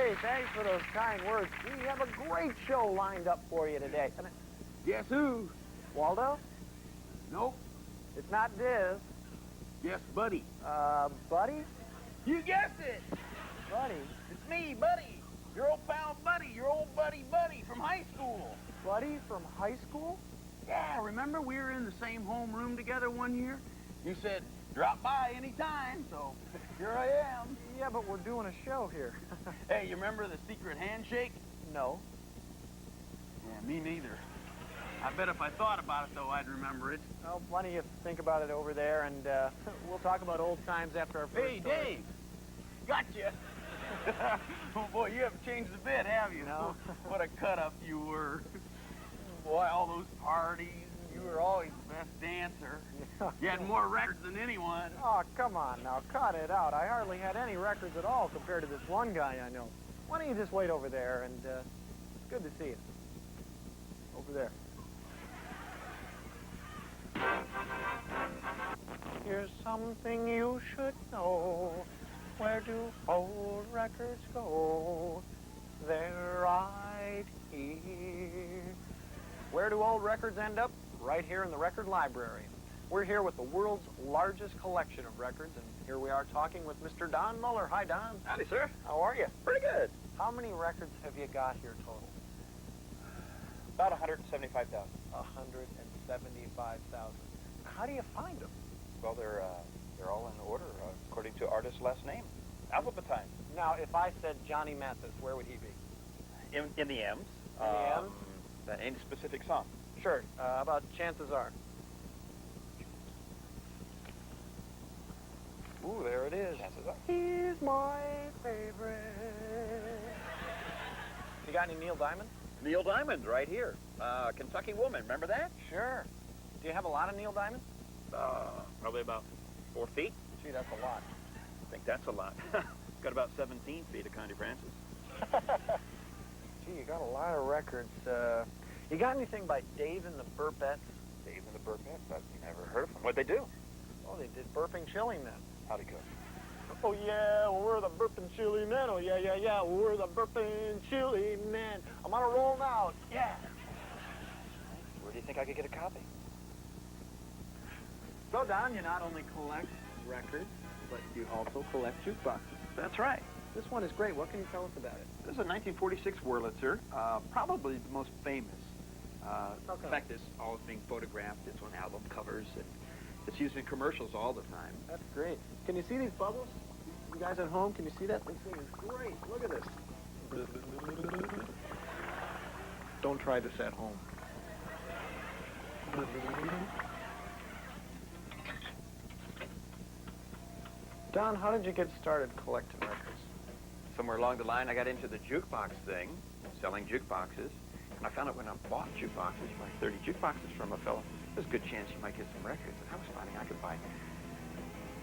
Hey, thanks for those kind words. We have a great show lined up for you today. Guess who? Waldo? Nope. It's not Diz. Guess Buddy. Buddy? You guessed it. Buddy? It's me, Buddy. Your old pal Buddy. Your old buddy Buddy from high school. Buddy from high school? Yeah, remember we were in the same homeroom together one year? You said, drop by anytime, so here I am. Yeah, but we're doing a show here. Hey, you remember the secret handshake? No. Yeah, me neither. I bet if I thought about it, though, I'd remember it. Well, why don't you think about it over there, and we'll talk about old times after our first Hey, story. Dave. Gotcha. Oh, boy, you haven't changed a bit, have you? No. What a cut-up you were. Boy, all those parties. You were always the best dancer. You had more records than anyone. Oh, come on now, cut it out. I hardly had any records at all compared to this one guy I know. Why don't you just wait over there, and it's good to see you. Over there. Here's something you should know. Where do old records go? They're right here. Where do old records end up? Right here in the record library. We're here with the world's largest collection of records, and here we are talking with Mr. Don Muller. Hi, Don. Howdy, sir. How are you? Pretty good. How many records have you got here total? About 175,000. 175,000. How do you find them? Well, they're all in order according to artist's last name, alphabetized. Now, if I said Johnny Mathis, where would he be? In the M's. In the M's? Any specific song? Sure. How about Chances Are? Ooh, there it is. Chances Are. He's my favorite. You got any Neil Diamond? Neil Diamond, right here. Kentucky Woman, remember that? Sure. Do you have a lot of Neil Diamond? Probably about 4 feet. Gee, that's a lot. I think that's a lot. Got about 17 feet of Conde Francis. Gee, you got a lot of records. You got anything by Dave and the Burpettes? Dave and the Burpettes? I've never heard of them. What'd they do? Oh, they did Burping Chili Men. How'd it go? Oh, yeah, well, we're the Burping Chili Men. Oh, yeah, yeah, yeah, well, we're the Burping Chili Men. I'm on a roll now. Yeah. Where do you think I could get a copy? So, Don, you not only collect records, but you also collect jukeboxes. That's right. This one is great. What can you tell us about it? This is a 1946 Wurlitzer, probably the most famous. In fact, it's always being photographed. It's on album covers, and it's used in commercials all the time. That's great. Can you see these bubbles? You guys at home, can you see that? This thing is great. Look at this. Don't try this at home. Don, how did you get started collecting records? Somewhere along the line, I got into the jukebox thing, selling jukeboxes, and I found out when I bought jukeboxes, like 30 jukeboxes from a fellow, there's a good chance you might get some records. And I was finding I could buy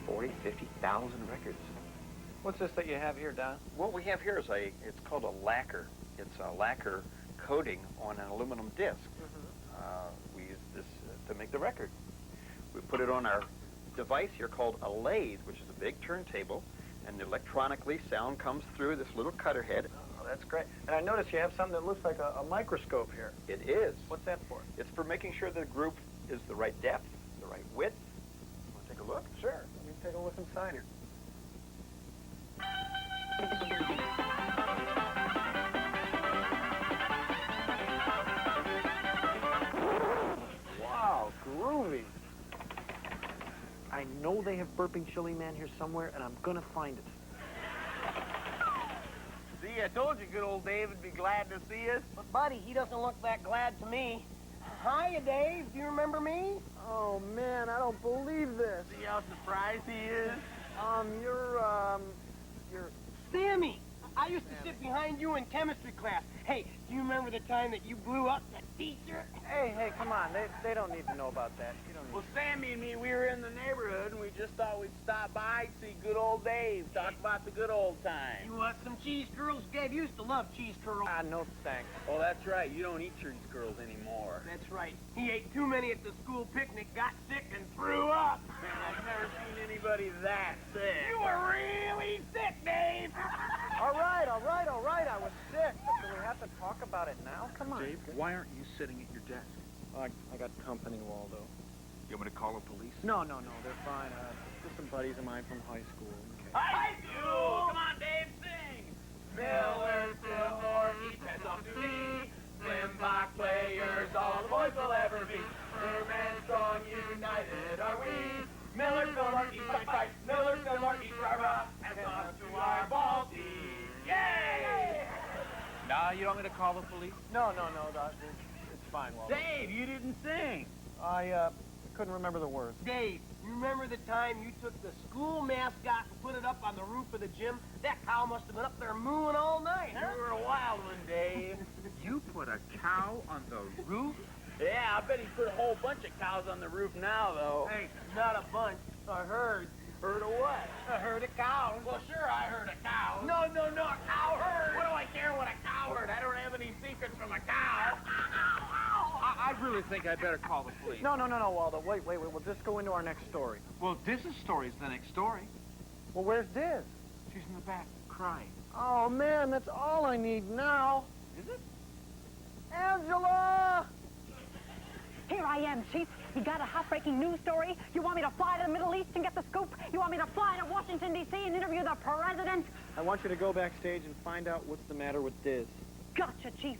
40, 50,000 records. What's this that you have here, Don? What we have here is it's called a lacquer. It's a lacquer coating on an aluminum disc. We use this to make the record. We put it on our device here called a lathe, which is a big turntable, and electronically sound comes through this little cutter head. Oh, that's great. And I notice you have something that looks like a microscope here. It is. What's that for? It's for making sure the group is the right depth, the right width. Want to take a look? Sure. Let me take a look inside here. Wow, groovy. I know they have Burping Chili Man here somewhere, and I'm gonna find it. See, I told you good old Dave would be glad to see us. But, buddy, he doesn't look that glad to me. Hiya, Dave. Do you remember me? Oh, man, I don't believe this. See how surprised he is? You're... Sammy. I used to sit behind you in chemistry class. Hey, do you remember the time that you blew up that teacher? Hey, come on. They don't need to know about that. You don't need Well, Sammy and me, we were in the neighborhood, and we just thought we'd stop by, see good old Dave, talk about the good old times. You want some cheese curls? Dave used to love cheese curls. no thanks. Oh, that's right. You don't eat cheese curls anymore. That's right. He ate too many at the school picnic, got sick, and threw up. Man, I've never seen anybody that sick. You were really sick, Dave. All right. about it now? Come on. Dave, why aren't you sitting at your desk? I got company, Waldo. You want me to call the police? No, they're fine. Just some buddies of mine from high school. Okay. High school! Come on, Dave, sing! Millersville, Northeast, heads off to me. Slim block players, all the boys will ever be. Firm and strong, united are we. Millersville, Northeast, fight, fight. Millersville, Northeast, rah-rah. Heads off to our ball team. Yay! Nah, you don't want me to call the police? No, it's fine, Waldo. Dave, you didn't sing. I couldn't remember the words. Dave, you remember the time you took the school mascot and put it up on the roof of the gym? That cow must have been up there mooing all night, huh? You were a wild one, Dave. You put a cow on the roof? Yeah, I bet he put a whole bunch of cows on the roof now, though. Hey, not a bunch, a herd. Heard of what? A herd of cows. Well, sure, I heard a cow. No, a cow herd. What do I care what a cow heard? I don't have any secrets from a cow. I really think I better call the police. No, Waldo. Wait. We'll just go into our next story. Well, Diz's story's the next story. Well, where's Diz? She's in the back, crying. Oh, man, that's all I need now. Is it? Angela! Here I am, Chief. You got a hot-breaking news story? You want me to fly to the Middle East and get the scoop? You want me to fly to Washington, D.C. and interview the president? I want you to go backstage and find out what's the matter with Diz. Gotcha, Chief.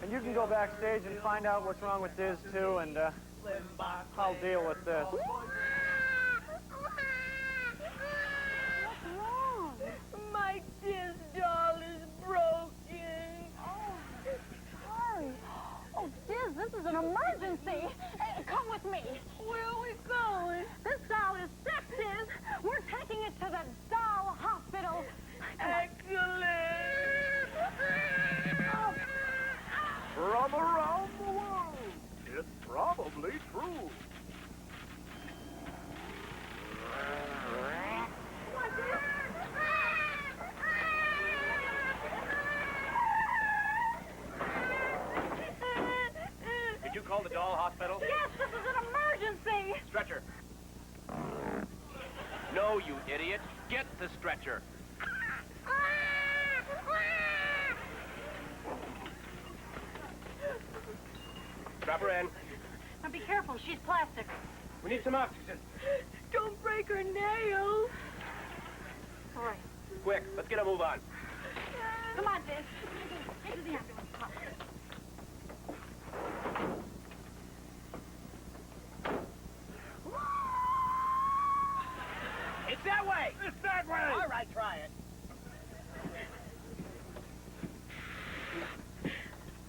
And you can go backstage and find out what's wrong with Diz, too, and I'll deal with this. What's wrong? My Diz doll is broken. Oh, sorry. Oh, Diz, this is an emergency. Come with me. Where are we going? This doll is sick, Diz. We're taking it to the doll hospital. Excellent. From around the world, it's probably true. Did you call the doll hospital? Yes, this is an emergency. Stretcher. No, you idiot. Get the stretcher. Drop her in. Now be careful, she's plastic. We need some oxygen. Don't break her nails. All right. Quick, let's get a move on. Come on, Diz. Into the ambulance. Come on. It's that way! It's that way! All right, try it.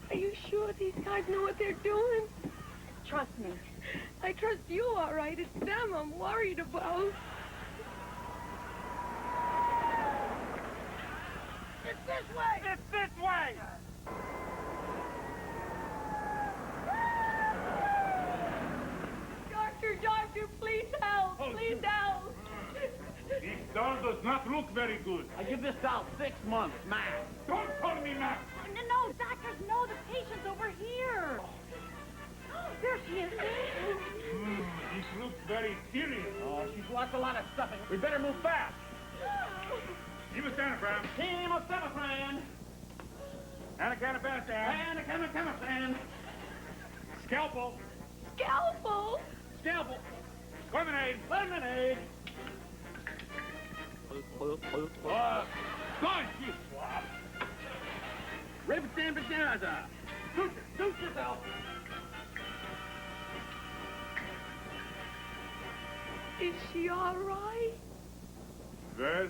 Are you sure these guys know what they're doing? Trust me. I trust you, all right. It's them I'm worried about. It's this way! It's this way! Doctor, please help. Please help. This doll does not look very good. I give this doll 6 months, max. Don't call me Max. No, doctors, no, the patient's over here. There she is. This looks very serious. Oh, she's lost a lot of stuff. We better move fast. Give us Anapram. Team of Semifran. Anacanapasta. And a Semifran. Scalpel. Scalpel. Scalpel. Lemonade. Lemonade. Gone, you swab. Rib stand pajazza. Suit yourself. Is she all right? Well,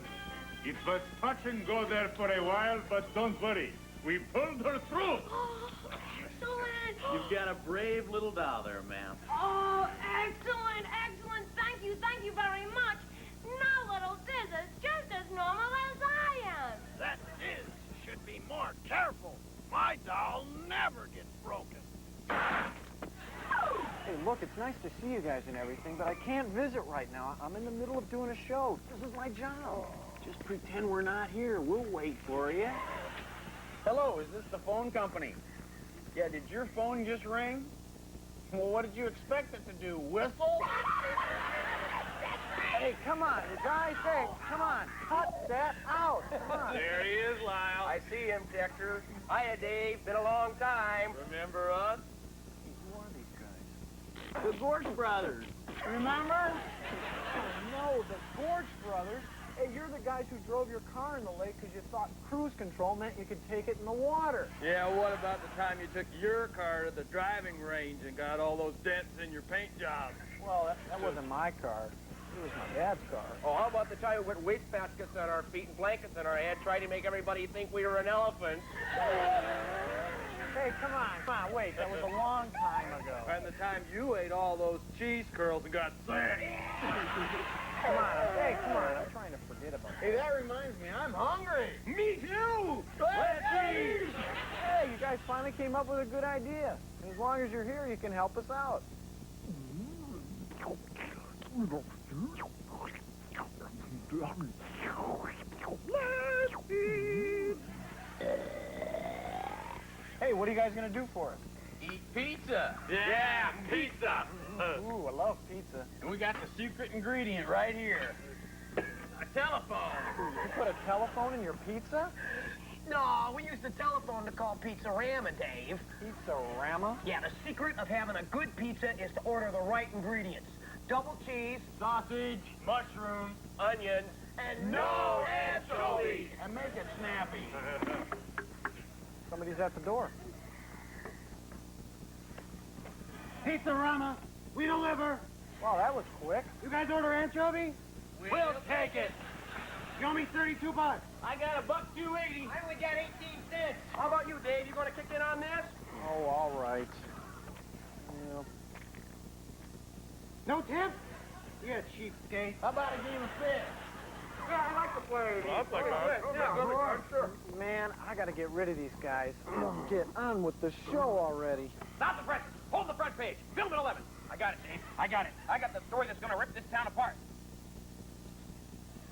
it was touch and go there for a while, but don't worry. We pulled her through. Oh, excellent. You've got a brave little doll there, ma'am. Oh, excellent. Thank you very much. Now little Diz is just as normal as I am. That is should be more careful. My doll never gets broken. Hey, look, it's nice to see you guys and everything, but I can't visit right now. I'm in the middle of doing a show. This is my job. Just pretend we're not here. We'll wait for you. Hello, is this the phone company? Yeah, did your phone just ring? Well, what did you expect it to do? Whistle? Hey, come on, you guys. Hey, come on. Cut that out. Come on. There he is, Lyle. I see him, Dexter. Hiya, Dave. Been a long time. Remember us? Who are these guys? The Gorge Brothers. Remember? Oh, no, the Gorge Brothers. Hey, you're the guys who drove your car in the lake because you thought cruise control meant you could take it in the water. Yeah, what about the time you took your car to the driving range and got all those dents in your paint job? Well, that wasn't my car. It was my dad's car. Oh, how about the time we put waste baskets on our feet and blankets on our head, trying to make everybody think we were an elephant? Hey, come on, wait. That was a long time ago. And the time you ate all those cheese curls and got sick. Come on, come on. I'm trying to forget about that. Hey, that reminds me, I'm hungry. Me too! Let's eat! Hey, you guys finally came up with a good idea. And as long as you're here, you can help us out. Hey, what are you guys going to do for us? Eat pizza. Yeah, pizza. Ooh, I love pizza. And we got the secret ingredient right here. A telephone. You put a telephone in your pizza? No, we used the telephone to call Pizza-Rama, Dave. Pizza-Rama? Yeah, the secret of having a good pizza is to order the right ingredients. Double cheese, Sausage, mushrooms, onions, and no anchovies. And make it snappy. Somebody's at the door. Pizza-Rama, we deliver. Wow, that was quick. You guys order anchovy? We'll take it. You owe me $32. I got $1.280. I only got 18 cents. How about you, Dave? You gonna kick in on this? Oh, all right. Yeah. No tip? You got a cheapskate. How about a game of fish? Yeah, I like to play. I'll play cards. Sure. Man, I gotta get rid of these guys. Let's get on with the show already. Stop the press! Hold the front page! Film at 11! I got it, Dave. I got it. I got the story that's gonna rip this town apart.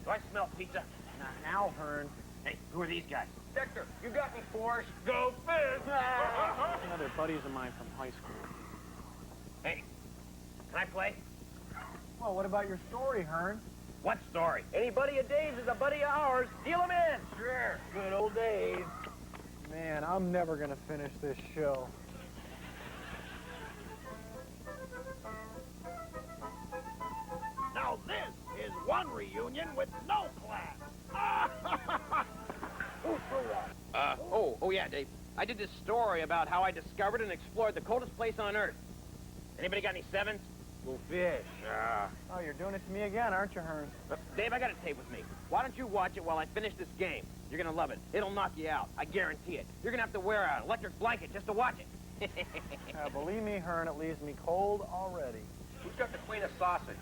Do I smell pizza? Not now, Hearn. Hey, who are these guys? Dexter, you got me forced. Go fish. Another buddies of mine from high school. Hey, can I play? Well, what about your story, Hearn? What story? Any buddy of Dave's is a buddy of ours. Deal him in. Sure. Good old days. Man, I'm never gonna finish this show. Now this is one reunion with no class. Oh yeah, Dave. I did this story about how I discovered and explored the coldest place on Earth. Anybody got any sevens? Go fish. Oh, you're doing it to me again, aren't you, Hearn? Dave, I got a tape with me. Why don't you watch it while I finish this game? You're gonna love it. It'll knock you out. I guarantee it. You're gonna have to wear an electric blanket just to watch it. Believe me, Hearn, it leaves me cold already. Who's got the queen of sausage?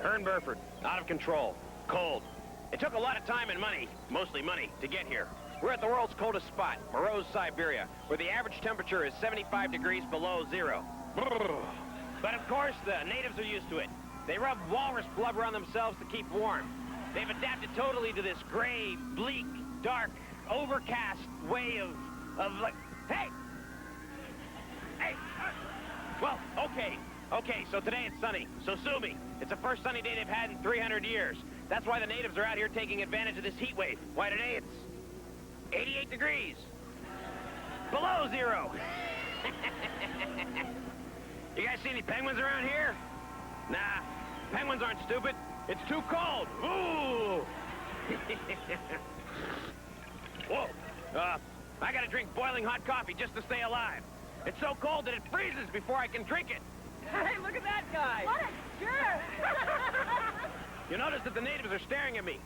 Hearn Burford, out of control, cold. It took a lot of time and money, mostly money, to get here. We're at the world's coldest spot, Moroz, Siberia, where the average temperature is 75 degrees below zero. But of course, the natives are used to it. They rub walrus blubber on themselves to keep warm. They've adapted totally to this gray, bleak, dark, overcast way of like, hey! Hey! Well, okay, so today it's sunny, so sue me. It's the first sunny day they've had in 300 years. That's why the natives are out here taking advantage of this heat wave. Why today it's 88 degrees. Below zero. You guys see any penguins around here? Nah, penguins aren't stupid. It's too cold. Ooh. Whoa. I gotta drink boiling hot coffee just to stay alive. It's so cold that it freezes before I can drink it. Hey, look at that guy. What a jerk. You notice that the natives are staring at me.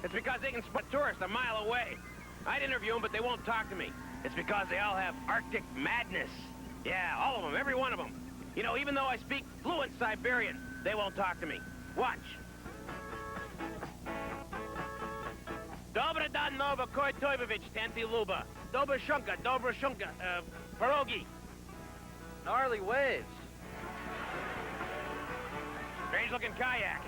It's because they can spot tourists a mile away. I'd interview them, but they won't talk to me. It's because they all have Arctic madness. Yeah, all of them, every one of them. You know, even though I speak fluent Siberian, they won't talk to me. Watch. Dobra dan nova koi toivovich tanti luba. Dobra shunka, pierogi. Gnarly waves. Strange-looking kayak.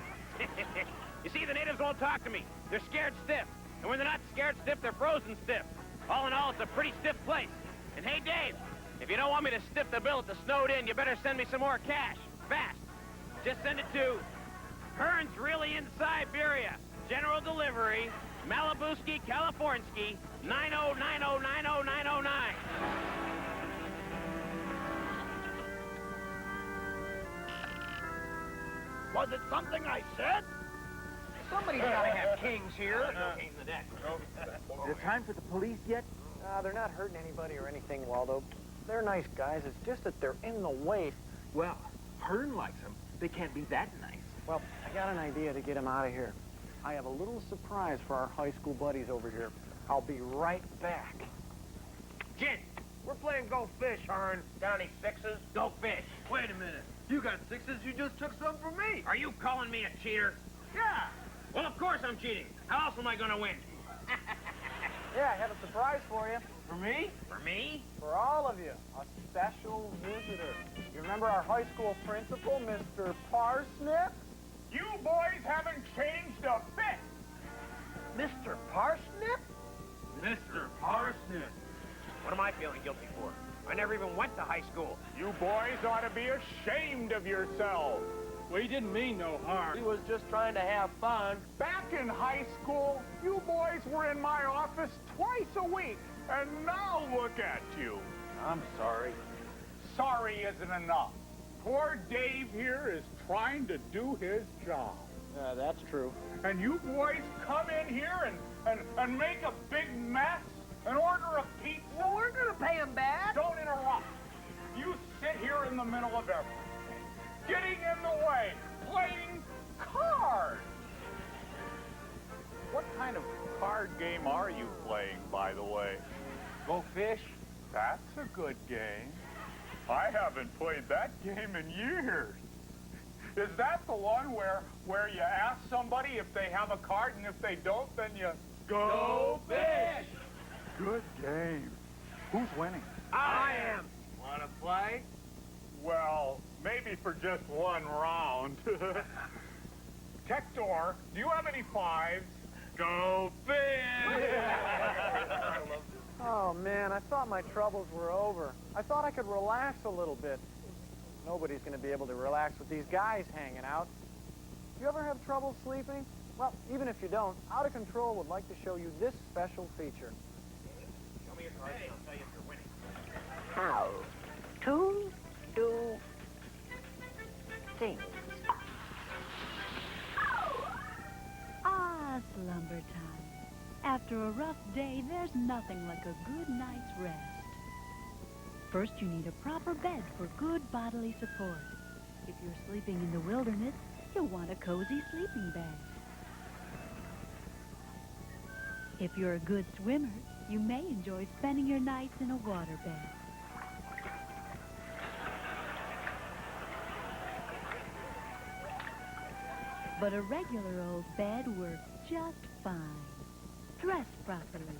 You see, the natives won't talk to me. They're scared stiff. And when they're not scared stiff, they're frozen stiff. All in all, it's a pretty stiff place. And hey, Dave, if you don't want me to stiff the bill at the Snowed Inn, you better send me some more cash. Fast. Just send it to Hearn's Really in Siberia. General Delivery, Malibuski, Californsky, 909090909. Was it something I said? Somebody's gotta have kings here. No kings in the deck. Is it time for the police yet? They're not hurting anybody or anything, Waldo. They're nice guys. It's just that they're in the way. Well, Hearn likes them. They can't be that nice. Well, I got an idea to get them out of here. I have a little surprise for our high school buddies over here. I'll be right back. Gents, we're playing Go Fish, Hearn. Got any sixes? Go fish. Wait a minute. You got sixes, you just took some from me. Are you calling me a cheater? Yeah. Well, of course I'm cheating. How else am I gonna win? Yeah, I have a surprise for you. For me? For me? For all of you. A special visitor. You remember our high school principal, Mr. Parsnip? You boys haven't changed a bit. Mr. Parsnip? Mr. Parsnip. What am I feeling guilty for? I never even went to high school. You boys ought to be ashamed of yourselves. We didn't mean no harm. He was just trying to have fun. Back in high school, you boys were in my office twice a week, and now look at you. I'm sorry. Sorry isn't enough. Poor Dave here is trying to do his job. That's true. And you boys come in here and make a big mess and order a pizza. Well, we're gonna pay him back. Don't interrupt. You sit here in the middle of everything. Getting in the way. Playing cards. What kind of card game are you playing, by the way? Go Fish? That's a good game. I haven't played that game in years. Is that the one where you ask somebody if they have a card, and if they don't, then you go fish? Good game. Who's winning? I am. Wanna play? Well, maybe for just one round. Tector, do you have any fives? Go fish! Oh, man, I thought my troubles were over. I thought I could relax a little bit. Nobody's going to be able to relax with these guys hanging out. You ever have trouble sleeping? Well, even if you don't, Out of Control would like to show you this special feature. Show me your cards and I'll tell you if you're winning. How to do things. Ah, slumber time. After a rough day, there's nothing like a good night's rest. First, you need a proper bed for good bodily support. If you're sleeping in the wilderness, you'll want a cozy sleeping bag. If you're a good swimmer, you may enjoy spending your nights in a waterbed. But a regular old bed works just fine. Dress properly.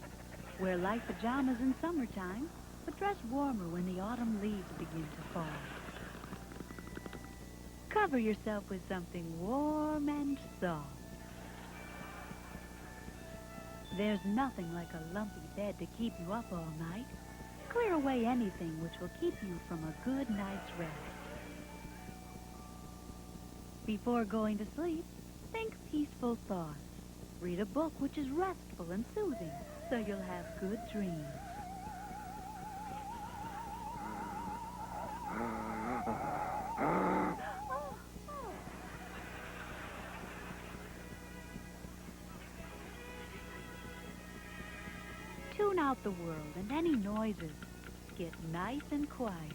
Wear light pajamas in summertime, but dress warmer when the autumn leaves begin to fall. Cover yourself with something warm and soft. There's nothing like a lumpy bed to keep you up all night. Clear away anything which will keep you from a good night's rest. Before going to sleep, think peaceful thoughts. Read a book which is restful and soothing, so you'll have good dreams. Tune out the world and any noises. Get nice and quiet.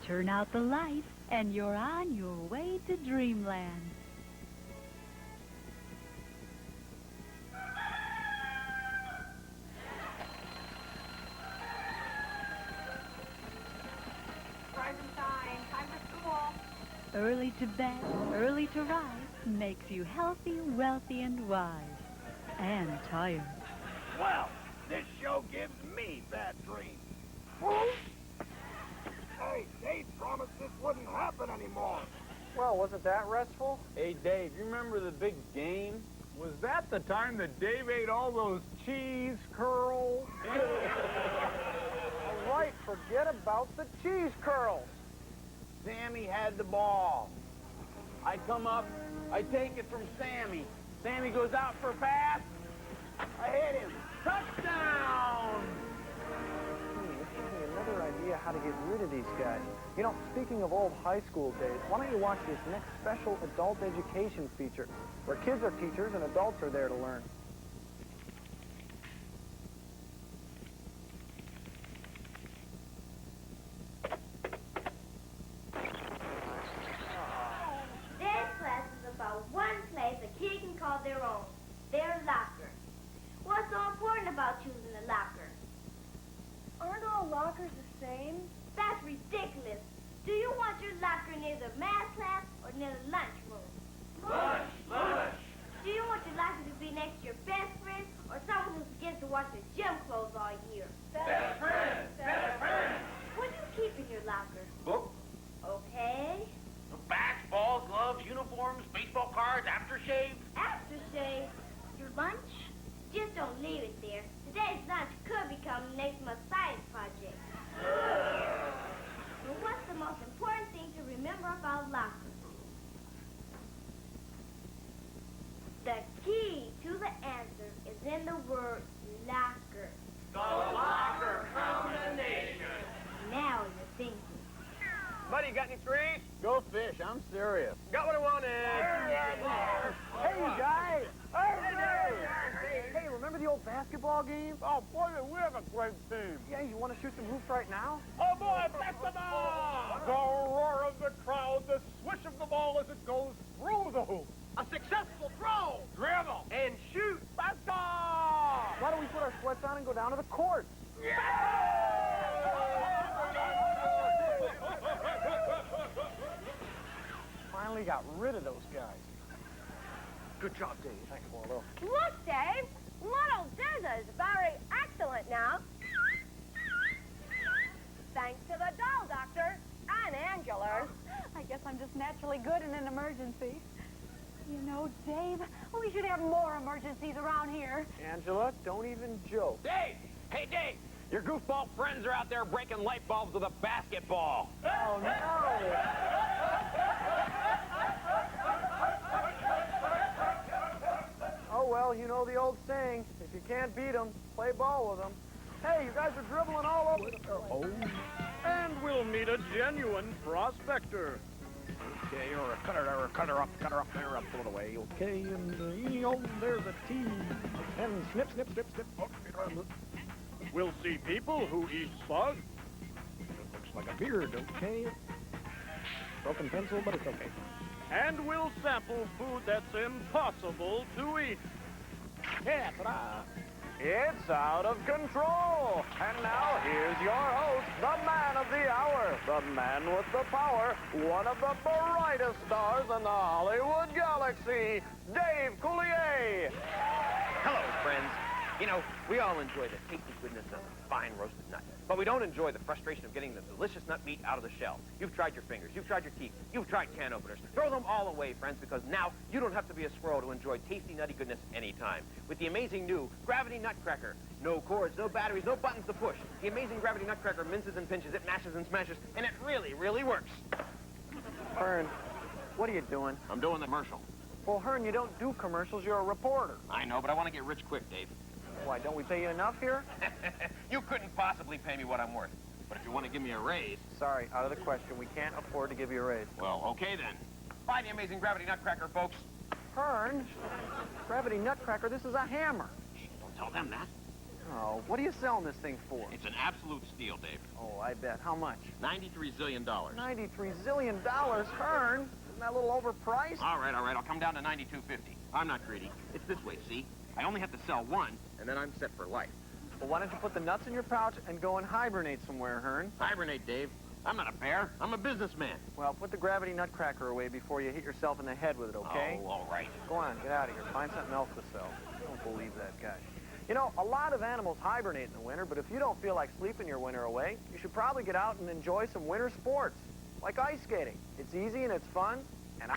Turn out the lights, and you're on your way to dreamland. Rise and shine. Time for school. Early to bed, early to rise makes you healthy, wealthy, and wise. and tired. Well, this show gives me bad dreams. Hey, Dave promised this wouldn't happen anymore. Well, wasn't that restful? Hey, Dave, you remember the big game? Was that the time that Dave ate all those cheese curls? All right, forget about the cheese curls. Sammy had the ball. I come up, I take it from Sammy. Sammy goes out for a pass. I hit him. Touchdown! This gives me another idea how to get rid of these guys. You know, speaking of old high school days, why don't you watch this next special adult education feature, where kids are teachers and adults are there to learn. This class is about one place a kid can call their own, their locker. What's so important about choosing a locker? Aren't all lockers the same? That's ridiculous. Do you want your locker near the math class or near the lunchroom? Lunch! Do you want your locker to be next to your best friend or someone who forgets to wash their gym clothes all year? Best friend! What do you keep in your locker? Book? Okay. Bats, balls, gloves, uniforms, baseball cards, aftershave. Aftershave. Your lunch? Just don't leave it there. Today's lunch could become next month's science project. But what's the most important thing to remember about lockers? The key to the answer is in the word locker. The locker combination. Now you're thinking. Buddy, got any threes? Go fish, I'm serious. Got what I wanted. Hey, you guys! Hey, remember the old basketball game? Oh, boy, we have a great team. Yeah, you want to shoot some hoops right now? Oh, boy, pass the ball! The roar of the crowd, the swish of the ball as it goes through the hoop. A successful throw. Dribble! And shoot. Basketball! Why don't we put our sweats on and go down to the court? Finally got rid of those guys. Good job, Dave. Thanks, Waldo. Look, Dave. Little Dizza is very excellent now. Thanks to the doll doctor and Angela. I guess I'm just naturally good in an emergency. You know, Dave, we should have more emergencies around here. Angela, don't even joke. Dave! Hey, Dave! Your goofball friends are out there breaking light bulbs with a basketball. Oh, no! Oh, well, you know the old saying, if you can't beat them, play ball with them. Hey, you guys are dribbling all over the... And we'll meet a genuine prospector. Okay, or cutter up there, up a little way. Okay, and there's a T. And snip. Oh, We'll see people who eat bugs. looks like a beard, okay. Broken pencil, but it's okay. And we'll sample food that's impossible to eat. Yeah, ta-da. It's out of control. And now here's your host, the man of the hour, the man with the power, one of the brightest stars in the Hollywood galaxy, Dave Coulier. Hello, friends. You know, we all enjoy the tasty goodness of a fine roasted nut, but we don't enjoy the frustration of getting the delicious nut meat out of the shell. You've tried your fingers, you've tried your teeth, you've tried can openers. Throw them all away, friends, because now you don't have to be a squirrel to enjoy tasty, nutty goodness anytime. With the amazing new Gravity Nutcracker. No cords, no batteries, no buttons to push. The amazing Gravity Nutcracker minces and pinches, it mashes and smashes, and it really, really works. Hearn, what are you doing? I'm doing the commercial. Well, Hearn, you don't do commercials. You're a reporter. I know, but I want to get rich quick, Dave. Why, don't we pay you enough here? You couldn't possibly pay me what I'm worth. But if you want to give me a raise... Sorry, out of the question. We can't afford to give you a raise. Well, okay then. Buy the amazing Gravity Nutcracker, folks. Hearn, Gravity Nutcracker, this is a hammer. Shh, don't tell them that. Oh, what are you selling this thing for? It's an absolute steal, Dave. Oh, I bet. How much? $93 zillion. $93 zillion, Hearn. Isn't that a little overpriced? All right, I'll come down to $92.50. I'm not greedy. It's this way, see? I only have to sell one, and then I'm set for life. Well, why don't you put the nuts in your pouch and go and hibernate somewhere, Hearn? Hibernate, Dave. I'm not a bear. I'm a businessman. Well, put the Gravity Nutcracker away before you hit yourself in the head with it, okay? Oh, all right. Go on, get out of here. Find something else to sell. believe that guy. You know, a lot of animals hibernate in the winter, but if you don't feel like sleeping your winter away, you should probably get out and enjoy some winter sports, like ice skating. It's easy and it's fun,